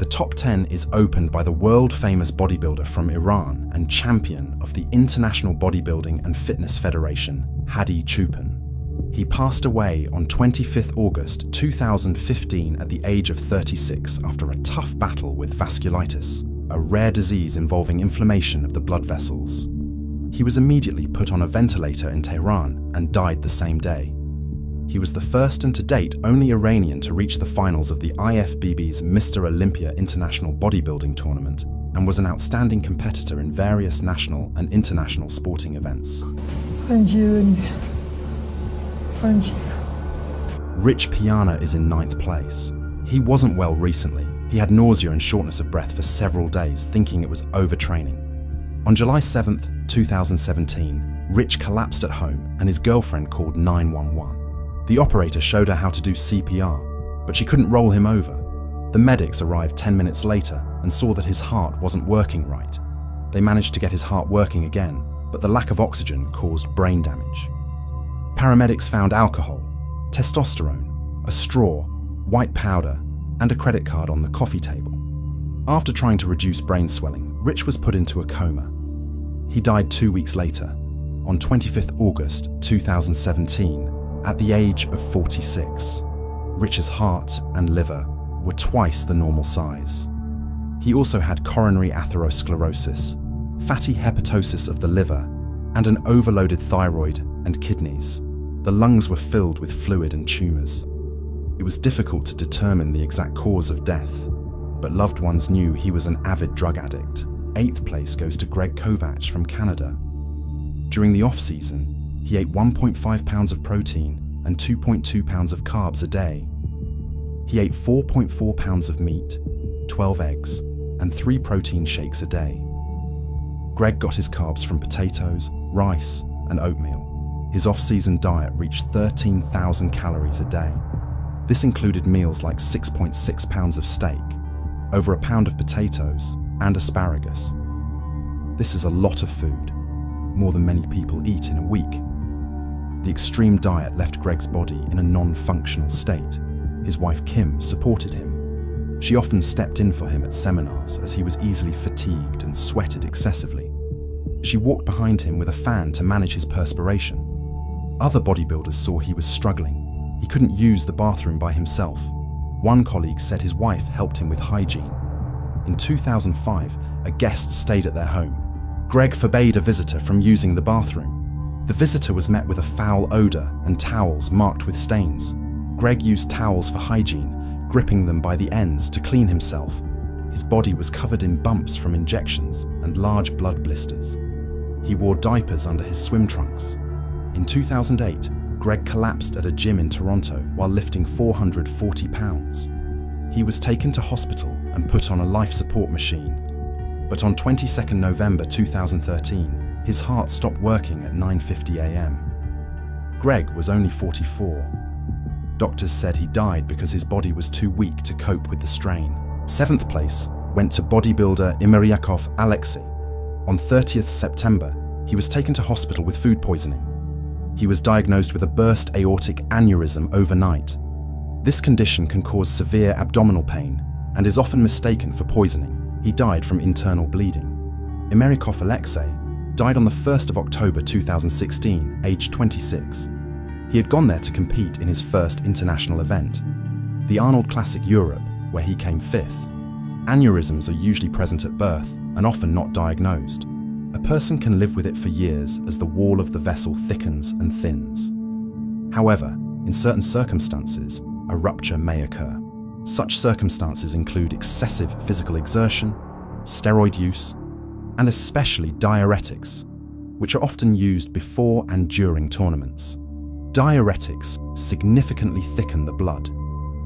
The top 10 is opened by the world-famous bodybuilder from Iran and champion of the International Bodybuilding and Fitness Federation, Hadi Choopan. He passed away on 25th August 2015 at the age of 36 after a tough battle with vasculitis, a rare disease involving inflammation of the blood vessels. He was immediately put on a ventilator in Tehran and died the same day. He was the first and to date only Iranian to reach the finals of the IFBB's Mr. Olympia International Bodybuilding Tournament and was an outstanding competitor in various national and international sporting events. Thank you, Anis. Thank you. Rich Piana is in 9th place. He wasn't well recently. He had nausea and shortness of breath for several days, thinking it was overtraining. On July 7th, 2017, Rich collapsed at home and his girlfriend called 911. The operator showed her how to do CPR, but she couldn't roll him over. The medics arrived 10 minutes later and saw that his heart wasn't working right. They managed to get his heart working again, but the lack of oxygen caused brain damage. Paramedics found alcohol, testosterone, a straw, white powder, and a credit card on the coffee table. After trying to reduce brain swelling, Rich was put into a coma. He died 2 weeks later, on 25th August 2017, at the age of 46. Rich's heart and liver were twice the normal size. He also had coronary atherosclerosis, fatty hepatosis of the liver, and an overloaded thyroid and kidneys. The lungs were filled with fluid and tumours. It was difficult to determine the exact cause of death, but loved ones knew he was an avid drug addict. 8th place goes to Greg Kovacs from Canada. During the off-season, he ate 1.5 pounds of protein and 2.2 pounds of carbs a day. He ate 4.4 pounds of meat, 12 eggs, and 3 protein shakes a day. Greg got his carbs from potatoes, rice, and oatmeal. His off-season diet reached 13,000 calories a day. This included meals like 6.6 pounds of steak, over a pound of potatoes, and asparagus. This is a lot of food, more than many people eat in a week. The extreme diet left Greg's body in a non-functional state. His wife Kim supported him. She often stepped in for him at seminars as he was easily fatigued and sweated excessively. She walked behind him with a fan to manage his perspiration. Other bodybuilders saw he was struggling. He couldn't use the bathroom by himself. One colleague said his wife helped him with hygiene. In 2005, a guest stayed at their home. Greg forbade a visitor from using the bathroom. The visitor was met with a foul odour and towels marked with stains. Greg used towels for hygiene, gripping them by the ends to clean himself. His body was covered in bumps from injections and large blood blisters. He wore diapers under his swim trunks. In 2008, Greg collapsed at a gym in Toronto while lifting 440 pounds. He was taken to hospital and put on a life support machine. But on 22nd November 2013, his heart stopped working at 9:50 a.m. Greg was only 44. Doctors said he died because his body was too weak to cope with the strain. 7th place went to bodybuilder Imeriakov Alexei. On 30th September, he was taken to hospital with food poisoning. He was diagnosed with a burst aortic aneurysm overnight. This condition can cause severe abdominal pain and is often mistaken for poisoning. He died from internal bleeding. Imeriakov Alexei died on the 1st of October 2016, aged 26. He had gone there to compete in his first international event, the Arnold Classic Europe, where he came 5th. Aneurysms are usually present at birth and often not diagnosed. A person can live with it for years as the wall of the vessel thickens and thins. However, in certain circumstances, a rupture may occur. Such circumstances include excessive physical exertion, steroid use, and especially diuretics, which are often used before and during tournaments. Diuretics significantly thicken the blood,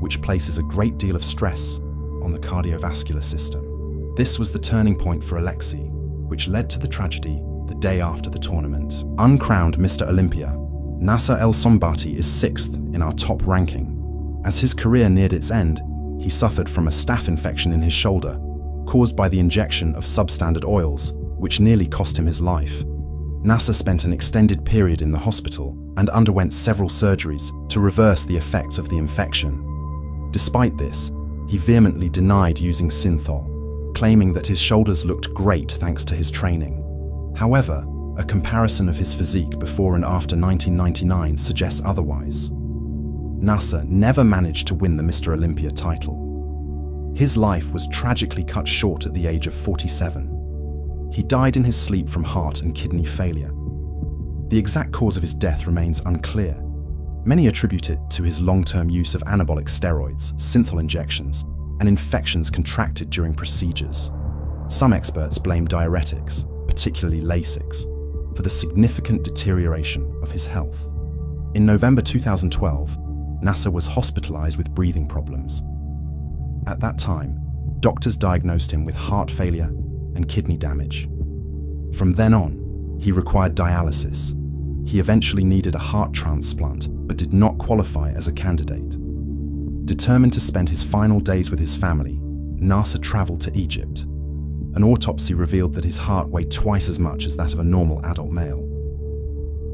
which places a great deal of stress on the cardiovascular system. This was the turning point for Alexei, which led to the tragedy the day after the tournament. Uncrowned Mr. Olympia, Nasser El Sombati is 6th in our top ranking. As his career neared its end, he suffered from a staph infection in his shoulder, caused by the injection of substandard oils, which nearly cost him his life. Nasser spent an extended period in the hospital and underwent several surgeries to reverse the effects of the infection. Despite this, He vehemently denied using synthol, claiming that his shoulders looked great thanks to his training. However, a comparison of his physique before and after 1999 suggests otherwise. Nasser never managed to win the Mr. Olympia title. His life was tragically cut short at the age of 47. He died in his sleep from heart and kidney failure. The exact cause of his death remains unclear. Many attribute it to his long-term use of anabolic steroids, synthol injections, and infections contracted during procedures. Some experts blame diuretics, particularly Lasix, for the significant deterioration of his health. In November 2012, Nasser was hospitalized with breathing problems. At that time, doctors diagnosed him with heart failure and kidney damage. From then on, he required dialysis. He eventually needed a heart transplant, but did not qualify as a candidate. Determined to spend his final days with his family, Nasser traveled to Egypt. An autopsy revealed that his heart weighed twice as much as that of a normal adult male.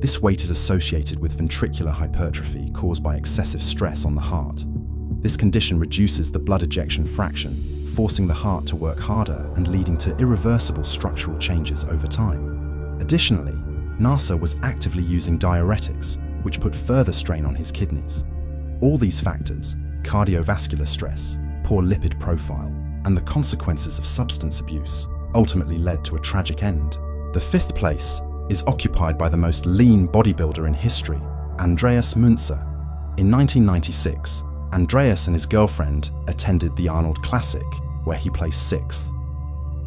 This weight is associated with ventricular hypertrophy caused by excessive stress on the heart. This condition reduces the blood ejection fraction, forcing the heart to work harder and leading to irreversible structural changes over time. Additionally, Nasser was actively using diuretics, which put further strain on his kidneys. All these factors, cardiovascular stress, poor lipid profile, and the consequences of substance abuse, ultimately led to a tragic end. The fifth place is occupied by the most lean bodybuilder in history, Andreas Münzer. In 1996, Andreas and his girlfriend attended the Arnold Classic, where he placed 6th.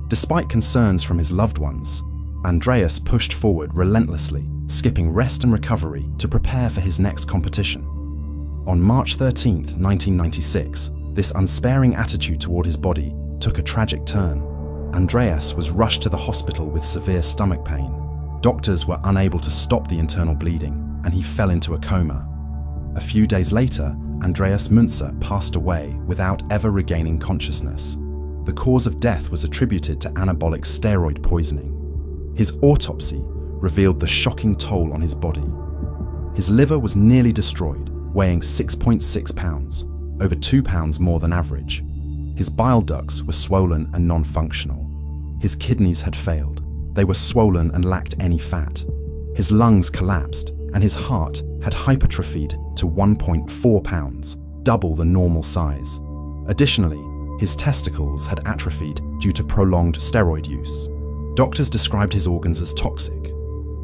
Despite concerns from his loved ones, Andreas pushed forward relentlessly, skipping rest and recovery to prepare for his next competition. On March 13, 1996, this unsparing attitude toward his body took a tragic turn. Andreas was rushed to the hospital with severe stomach pain. Doctors were unable to stop the internal bleeding, and he fell into a coma. A few days later, Andreas Münzer passed away without ever regaining consciousness. The cause of death was attributed to anabolic steroid poisoning. His autopsy revealed the shocking toll on his body. His liver was nearly destroyed, weighing 6.6 pounds, over 2 pounds more than average. His bile ducts were swollen and non-functional. His kidneys had failed. They were swollen and lacked any fat. His lungs collapsed, and his heart had hypertrophied to 1.4 pounds, double the normal size. Additionally, his testicles had atrophied due to prolonged steroid use. Doctors described his organs as toxic,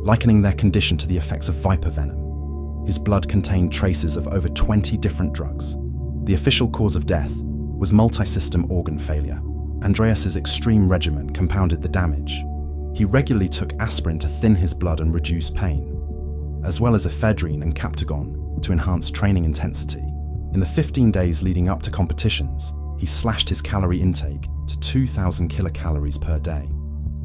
likening their condition to the effects of viper venom. His blood contained traces of over 20 different drugs. The official cause of death was multi-system organ failure. Andreas's extreme regimen compounded the damage. He regularly took aspirin to thin his blood and reduce pain, as well as ephedrine and captagon to enhance training intensity. In the 15 days leading up to competitions, he slashed his calorie intake to 2,000 kilocalories per day.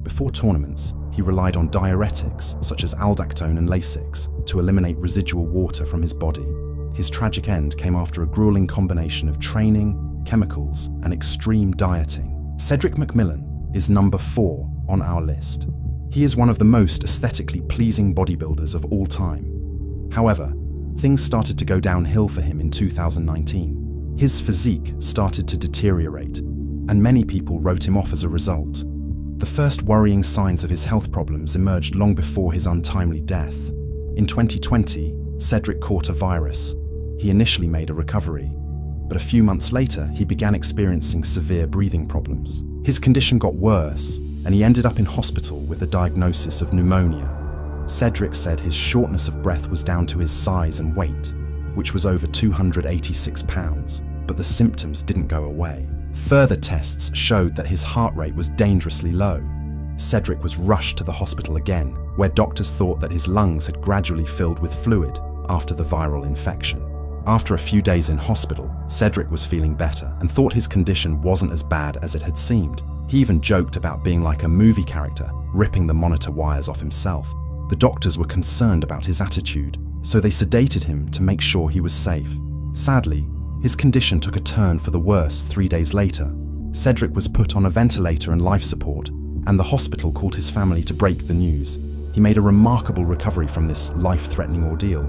Before tournaments, he relied on diuretics such as aldactone and Lasix to eliminate residual water from his body. His tragic end came after a grueling combination of training, chemicals, and extreme dieting. Cedric McMillan is number 4 on our list. He is one of the most aesthetically pleasing bodybuilders of all time. However, things started to go downhill for him in 2019. His physique started to deteriorate, and many people wrote him off as a result. The first worrying signs of his health problems emerged long before his untimely death. In 2020, Cedric caught a virus. He initially made a recovery, but a few months later, he began experiencing severe breathing problems. His condition got worse, and he ended up in hospital with a diagnosis of pneumonia. Cedric said his shortness of breath was down to his size and weight, which was over 286 pounds, but the symptoms didn't go away. Further tests showed that his heart rate was dangerously low. Cedric was rushed to the hospital again, where doctors thought that his lungs had gradually filled with fluid after the viral infection. After a few days in hospital, Cedric was feeling better and thought his condition wasn't as bad as it had seemed. He even joked about being like a movie character, ripping the monitor wires off himself. The doctors were concerned about his attitude, so they sedated him to make sure he was safe. Sadly, his condition took a turn for the worse 3 days later. Cedric was put on a ventilator and life support, and the hospital called his family to break the news. He made a remarkable recovery from this life-threatening ordeal.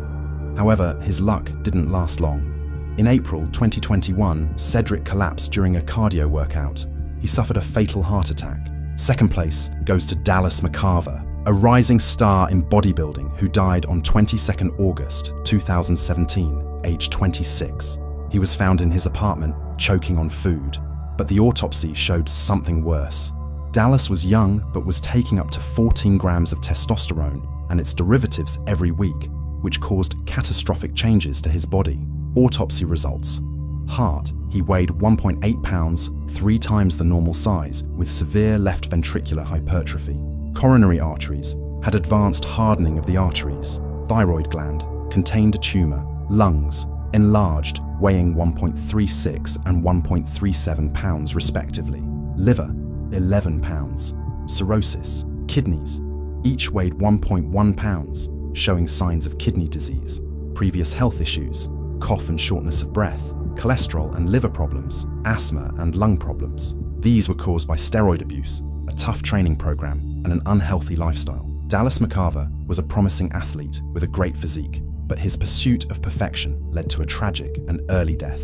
However, his luck didn't last long. In April 2021, Cedric collapsed during a cardio workout. He suffered a fatal heart attack. Second place goes to Dallas McCarver, a rising star in bodybuilding who died on 22nd August 2017, aged 26. He was found in his apartment, choking on food, but the autopsy showed something worse. Dallas was young, but was taking up to 14 grams of testosterone and its derivatives every week, which caused catastrophic changes to his body. Autopsy results. Heart: he weighed 1.8 pounds, 3 times the normal size, with severe left ventricular hypertrophy. Coronary arteries: had advanced hardening of the arteries. Thyroid gland: contained a tumor. Lungs: enlarged, weighing 1.36 and 1.37 pounds respectively. Liver: 11 pounds. Cirrhosis: kidneys: each weighed 1.1 pounds, showing signs of kidney disease. Previous health issues: cough and shortness of breath, cholesterol and liver problems, asthma and lung problems. These were caused by steroid abuse, a tough training program, and an unhealthy lifestyle. Dallas McCarver was a promising athlete with a great physique, but his pursuit of perfection led to a tragic and early death.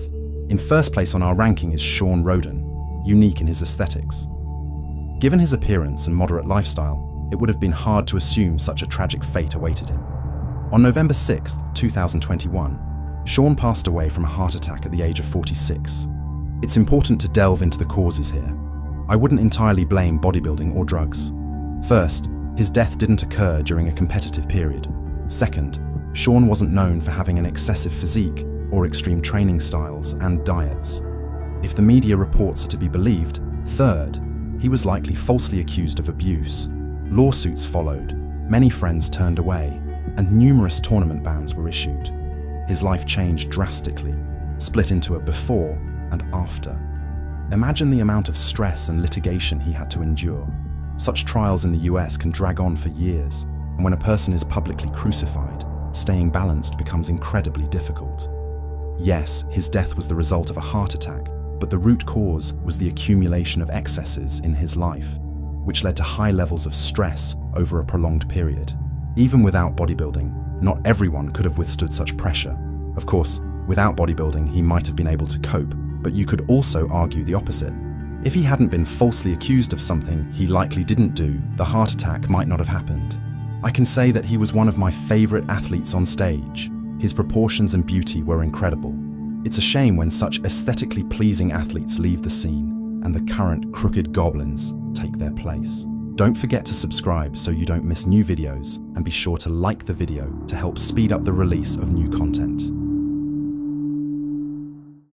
In first place on our ranking is Shawn Rhoden, unique in his aesthetics. Given his appearance and moderate lifestyle, it would have been hard to assume such a tragic fate awaited him. On November 6, 2021, Shawn passed away from a heart attack at the age of 46. It's important to delve into the causes here. I wouldn't entirely blame bodybuilding or drugs. First, his death didn't occur during a competitive period. Second, Shawn wasn't known for having an excessive physique or extreme training styles and diets. If the media reports are to be believed, third, he was likely falsely accused of abuse. Lawsuits followed, many friends turned away, and numerous tournament bans were issued. His life changed drastically, split into a before and after. Imagine the amount of stress and litigation he had to endure. Such trials in the US can drag on for years, and when a person is publicly crucified, staying balanced becomes incredibly difficult. Yes, his death was the result of a heart attack, but the root cause was the accumulation of excesses in his life, which led to high levels of stress over a prolonged period. Even without bodybuilding, not everyone could have withstood such pressure. Of course, without bodybuilding, he might have been able to cope, but you could also argue the opposite. If he hadn't been falsely accused of something he likely didn't do, the heart attack might not have happened. I can say that he was one of my favorite athletes on stage. His proportions and beauty were incredible. It's a shame when such aesthetically pleasing athletes leave the scene and the current crooked goblins take their place. Don't forget to subscribe so you don't miss new videos, and be sure to like the video to help speed up the release of new content.